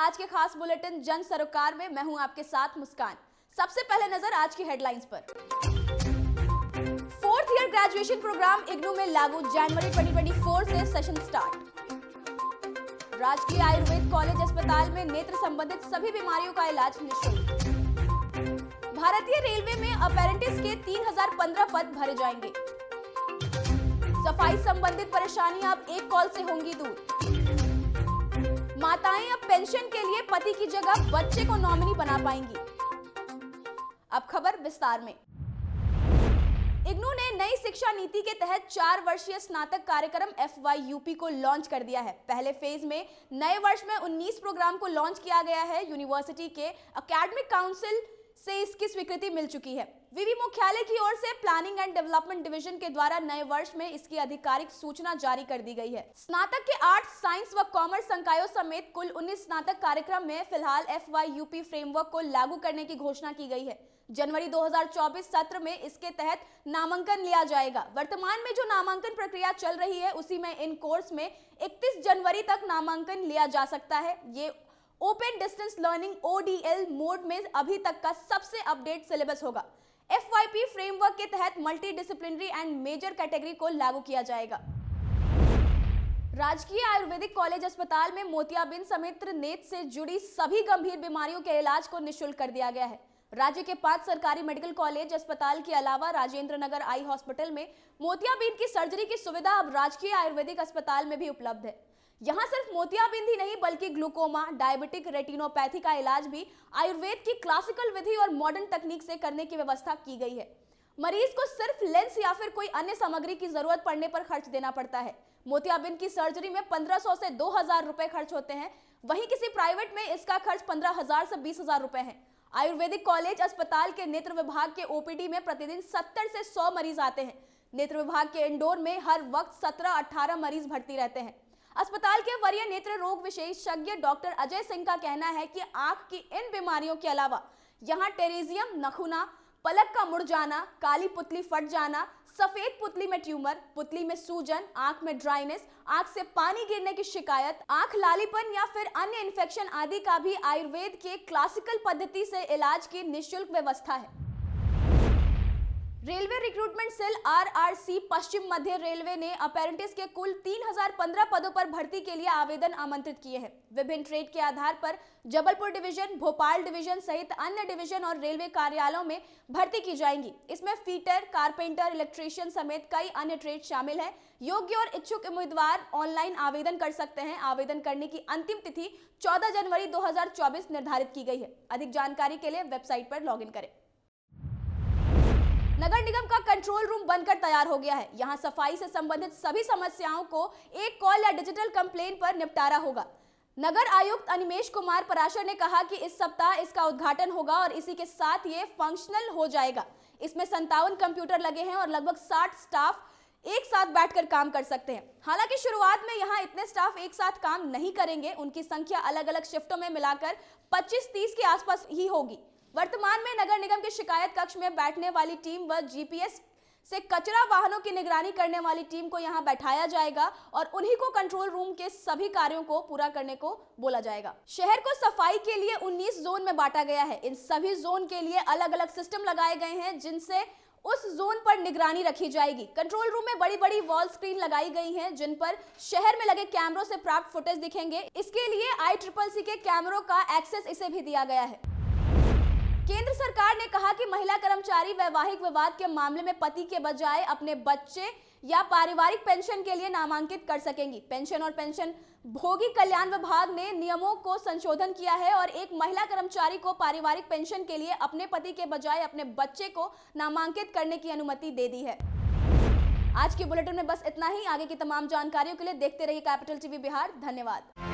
आज के खास बुलेटिन जन सरोकार में। मैं हूं आपके साथ मुस्कान। सबसे पहले नजर आज की हेडलाइंस पर। 4th year graduation programme IGNOU में लागू, जनवरी 2024 से सेशन स्टार्ट। राजकीय आयुर्वेद कॉलेज अस्पताल में नेत्र संबंधित सभी बीमारियों का इलाज निःशुल्क। भारतीय रेलवे में अपेरेंटिस के 3015 पद भरे जाएंगे। सफाई संबंधित परेशानियां अब एक कॉल से होंगी दूर। माताएं अब पेंशन के लिए पति की जगह बच्चे को नॉमिनी बना पाएंगी। अब खबर विस्तार में। इग्नू ने नई शिक्षा नीति के तहत 4 वर्षीय स्नातक कार्यक्रम FYUP को लॉन्च कर दिया है। पहले फेज में नए वर्ष में 19 प्रोग्राम को लॉन्च किया गया है। यूनिवर्सिटी के एकेडमिक काउंसिल से इसकी स्वीकृति मिल चुकी है। विवि मुख्यालय की ओर से प्लानिंग एंड डेवलपमेंट डिवीजन के द्वारा नए वर्ष में इसकी आधिकारिक सूचना जारी कर दी गई है। स्नातक के आर्ट्स, साइंस व कॉमर्स संकायों समेत कुल 19 स्नातक कार्यक्रम में फिलहाल FYUP फ्रेमवर्क को लागू करने की घोषणा की गई है। जनवरी 2024 सत्र में इसके तहत नामांकन लिया जाएगा। वर्तमान में जो नामांकन प्रक्रिया चल रही है उसी में इन कोर्स में 31 जनवरी तक नामांकन लिया जा सकता है। ये open distance learning ODL mode में अभी तक का सबसे अपडेट सिलेबस होगा। FYP फ्रेमवर्क के तहत multidisciplinary and major category को लागू किया जाएगा। राजकीय आयुर्वेदिक कॉलेज अस्पताल में मोतियाबिंद समेत नेत्र से जुड़ी सभी गंभीर बीमारियों के इलाज को निःशुल्क कर दिया गया है। राज्य के 5 सरकारी मेडिकल कॉलेज अस्पताल के अलावा राजेंद्र नगर आई हॉस्पिटल में मोतियाबिंद की सर्जरी की सुविधा अब राजकीय आयुर्वेदिक अस्पताल में भी उपलब्ध है। यहाँ सिर्फ मोतियाबिंद ही नहीं बल्कि ग्लूकोमा, डायबिटिक रेटिनोपैथी का इलाज भी आयुर्वेद की क्लासिकल विधि और मॉडर्न तकनीक से करने की व्यवस्था की गई है। मरीज को सिर्फ लेंस या फिर कोई अन्य सामग्री की जरूरत पड़ने पर खर्च देना पड़ता है। मोतियाबिंद की सर्जरी में 1500 से 2000 रुपए खर्च होते हैं। वहीं किसी प्राइवेट में इसका खर्च 15000 से 20000 रुपए है। आयुर्वेदिक कॉलेज अस्पताल के नेत्र विभाग के OPD में प्रतिदिन 70 से 100 मरीज आते हैं। नेत्र विभाग के इंडोर में हर वक्त 17-18 मरीज भर्ती रहते हैं। अस्पताल के वरीय नेत्र रोग विशेषज्ञ डॉक्टर अजय सिंह का कहना है कि आंख की इन बीमारियों के अलावा यहाँ टेरेजियम, नखुना, पलक का मुड़ जाना, काली पुतली फट जाना, सफेद पुतली में ट्यूमर, पुतली में सूजन, आंख में ड्राइनेस, आंख से पानी गिरने की शिकायत, आंख लालीपन या फिर अन्य इन्फेक्शन आदि का भी आयुर्वेद के क्लासिकल पद्धति से इलाज की निःशुल्क व्यवस्था है। रेलवे रिक्रूटमेंट सेल RRC पश्चिम मध्य रेलवे ने अपेरेंटिस के कुल 3015 पदों पर भर्ती के लिए आवेदन आमंत्रित किए हैं। विभिन्न ट्रेड के आधार पर जबलपुर डिवीजन, भोपाल डिवीजन सहित अन्य डिवीजन और रेलवे कार्यालयों में भर्ती की जाएंगी। इसमें फीटर, कारपेंटर, इलेक्ट्रीशियन समेत कई अन्य ट्रेड शामिल हैं। योग्य और इच्छुक उम्मीदवार ऑनलाइन आवेदन कर सकते हैं। आवेदन करने की अंतिम तिथि 14 जनवरी 2024 निर्धारित की गई है। अधिक जानकारी के लिए वेबसाइट पर लॉगिन करें। नगर निगम का कंट्रोल रूम बनकर तैयार हो गया है। यहां सफाई से संबंधित सभी समस्याओं को एक कॉल या डिजिटल कंप्लेन पर निपटारा होगा। नगर आयुक्त अनिमेश कुमार पराशर ने कहा कि इस सप्ताह इसका उद्घाटन होगा और इसी के साथ ये फंक्शनल हो जाएगा। इसमें 57 कंप्यूटर लगे हैं और लगभग 60 स्टाफ एक साथ बैठकर काम कर सकते हैं। हालांकि शुरुआत में यहाँ इतने स्टाफ एक साथ काम नहीं करेंगे। उनकी संख्या अलग अलग शिफ्टों में मिलाकर 25-30 के आसपास ही होगी। वर्तमान में नगर निगम के शिकायत कक्ष में बैठने वाली टीम व GPS से कचरा वाहनों की निगरानी करने वाली टीम को यहां बैठाया जाएगा और उन्हीं को कंट्रोल रूम के सभी कार्यों को पूरा करने को बोला जाएगा। शहर को सफाई के लिए 19 जोन में बांटा गया है। इन सभी जोन के लिए अलग अलग सिस्टम लगाए गए हैं जिनसे उस जोन पर निगरानी रखी जाएगी। कंट्रोल रूम में बड़ी बड़ी वॉल स्क्रीन लगाई गई हैं जिन पर शहर में लगे कैमरों से प्राप्त फुटेज दिखेंगे। इसके लिए ICCC के कैमरों का एक्सेस इसे भी दिया गया है। केंद्र सरकार ने कहा कि महिला कर्मचारी वैवाहिक विवाद के मामले में पति के बजाय अपने बच्चे या पारिवारिक पेंशन के लिए नामांकित कर सकेंगी। पेंशन और पेंशन भोगी कल्याण विभाग ने नियमों को संशोधन किया है और एक महिला कर्मचारी को पारिवारिक पेंशन के लिए अपने पति के बजाय अपने बच्चे को नामांकित करने की अनुमति दे दी है। आज की बुलेटिन में बस इतना ही। आगे की तमाम जानकारियों के लिए देखते रहिए कैपिटल TV बिहार। धन्यवाद।